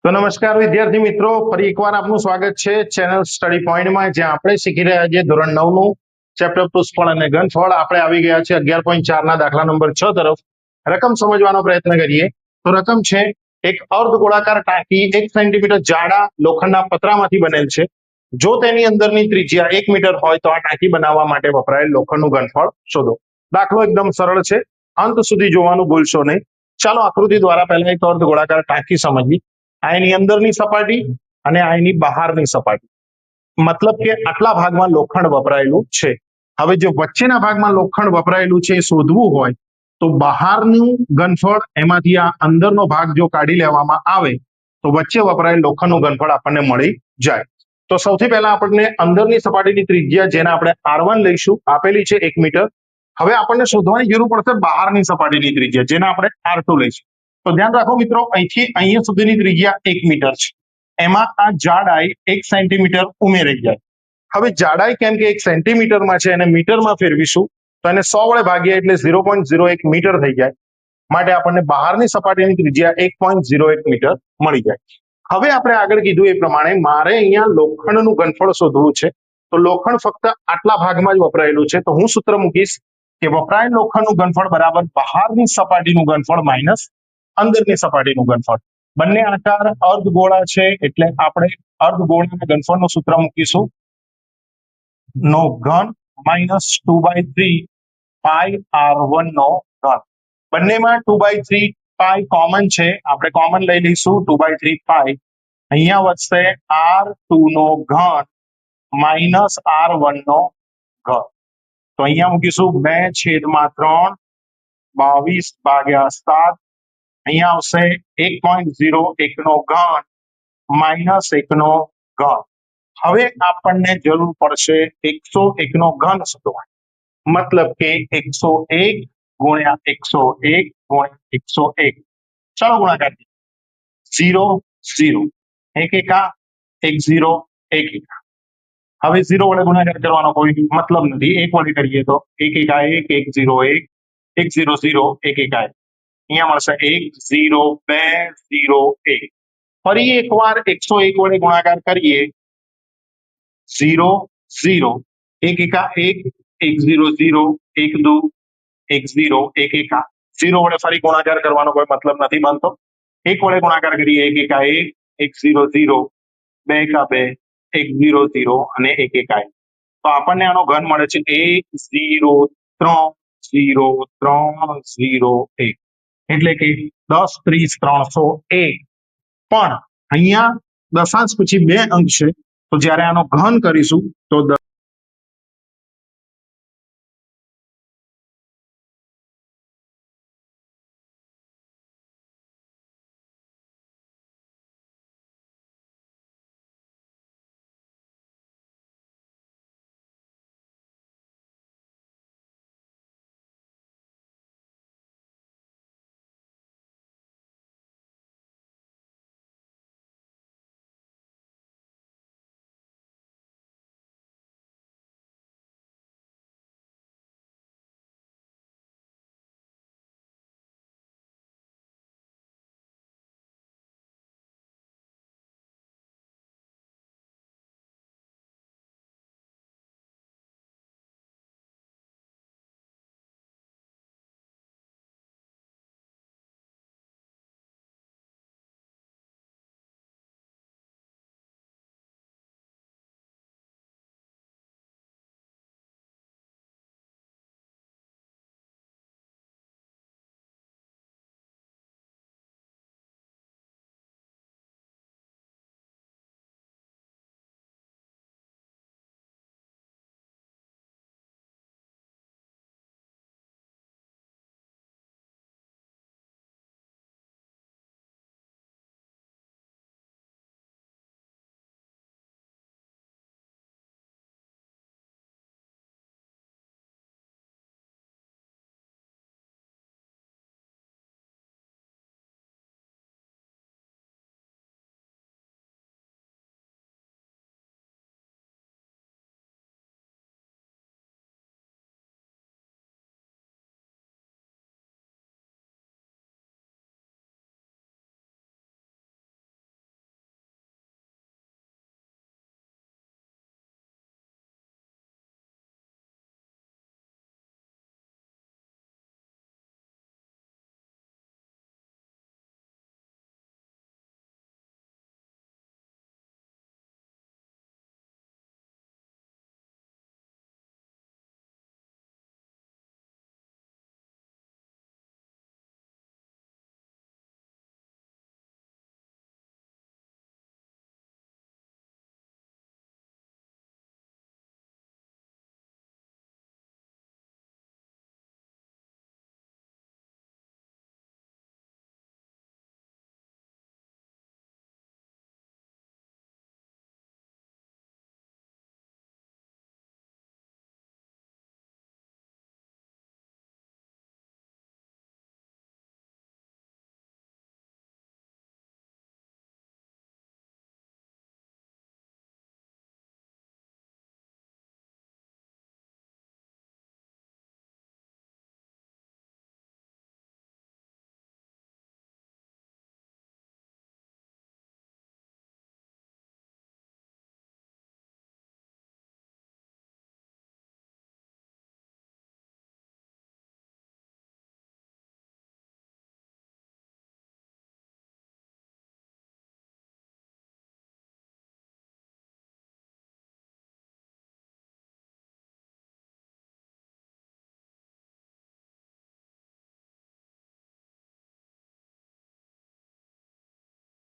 તો નમસ્કાર વિદ્યાર્થી મિત્રો, ફરી એકવાર આપનું સ્વાગત છે ચેનલ સ્ટડી પોઈન્ટમાં, જ્યાં આપણે શીખી રહ્યા છીએ ધોરણ 9 નું ચેપ્ટર પૃષ્ઠફળ અને ઘનફળ. આપણે આવી ગયા છે 11.4 ના દાખલા નંબર 6 તરફ. રકમ સમજવાનો પ્રયત્ન કરીએ. તો રકમ છે એક અર્ધગોળાકાર ટાંકી 1 સેન્ટીમીટર જાડા લોખંડના પતરામાંથી બનેલ છે. જો તેની અંદરની ત્રિજ્યા 1 મીટર હોય તો આ ટાંકી બનાવવા માટે વપરાયેલ લોખંડનું ઘનફળ શોધો. દાખલો એકદમ સરળ છે, અંત સુધી જોવાનું ભૂલશો નહીં. ચાલો આકૃતિ દ્વારા પહેલા એક અર્ધગોળાકાર ટાંકી સમજીએ. આ એની અંદરની સપાટી અને આ એની બહારની સપાટી, મતલબ કે આટલા ભાગમાં લોખંડ વપરાયેલું છે. હવે જો વચ્ચેના ભાગમાં લોખંડ વપરાયેલું છે એ શોધવું હોય તો બહારનું ઘનફળ એમાંથી આ અંદરનો ભાગ જો કાઢી લેવામાં આવે તો વચ્ચે વપરાયેલ લોખંડનું ઘનફળ આપણને મળી જાય. તો સૌથી પહેલા આપણને અંદરની સપાટીની ત્રિજ્યા, જેને આપણે R1 લઈશું, આપેલી છે 1 મીટર. હવે આપણને શોધવાની જરૂર પડશે બહારની સપાટીની ત્રિજ્યા, જેને આપણે R2 લઈશું. તો ધ્યાન રાખો મિત્રો, અહીંથી અહીંયા સુધીની ત્રિજ્યા 1 મીટર છે, એમાં આ જાડાઈ 1 સેન્ટીમીટર ઉમેરાઈ જાય. હવે જાડાઈ કેમ કે 1 સેન્ટીમીટરમાં છે એને મીટરમાં ફેરવીશું તો એને 100 વડે ભાગીએ એટલે 0.01 મીટર થઈ જાય. માટે આપણને બહારની સપાટીની ત્રિજ્યા 1.01 મીટર મળી જાય. હવે આપણે આગળ કીધું એ પ્રમાણે મારે અહીંયા લોખંડનું ઘનફળ શોધવું છે. તો લોખંડ ફક્ત આટલા ભાગમાં જ વપરાયેલું છે, તો હું સૂત્ર મૂકીશ કે વપરાયેલ લોખંડનું ઘનફળ બરાબર બહારની સપાટીનું ઘનફળ માઇનસ અંદરની સપાટીનું ઘનફળ. બંને આકાર અર્ધગોળા છે એટલે આપણે અર્ધગોળાના ઘનફળનું સૂત્ર મૂકીશું, નો ઘન માઇનસ 2/3 પાઈ R1 નો ઘન. બંનેમાં 2/3 પાઈ કોમન છે, આપણે કોમન લઈ લઈશું. 2/3 પાઈ અહીંયા વધશે R2 નો ઘન માઇનસ R1 નો ઘન. તો અહીંયા મૂકીશું 2/3 22/7. અહીંયા આવશે 1.01 નો ઘન માઇનસ 1 નો ઘન. હવે આપણને જરૂર પડશે 101 નો ઘન શોધવા, મતલબ કે 101 ગુણ્યા 101 ગુણ્યા 101. ચાલો ગુણાકાર 0 0 1 એકા 1 0 1 એકા. હવે 0 વડે ગુણાકાર કરવાનો કોઈ મતલબ નથી, 1 વડે કરીએ તો 1 એકા 1 1 0 1 1 0 0 1 એકા 1. અહીંયા મળશે 1 0 2 0 1. ફરી એકવાર 101 વડે ગુણાકાર કરીએ, 0 0 1 એકા 1 1 0 0 1 2 1 0 1 એકા. 0 વડે ફરી ગુણાકાર કરવાનો કોઈ મતલબ નથી બનતો. 1 વડે ગુણાકાર કરીએ, 1 એકા 1 1 0 0 2 એકા 2 1 0 0 અને 1 એકા 1. તો આપણને આનો ઘન મળે છે 1 0 3 0 3 0 1, એટલે કે 10 30 301. પણ અહીંયા દશાંશ પછી 2 અંક છે, તો જ્યારે આનો ઘન કરીશું તો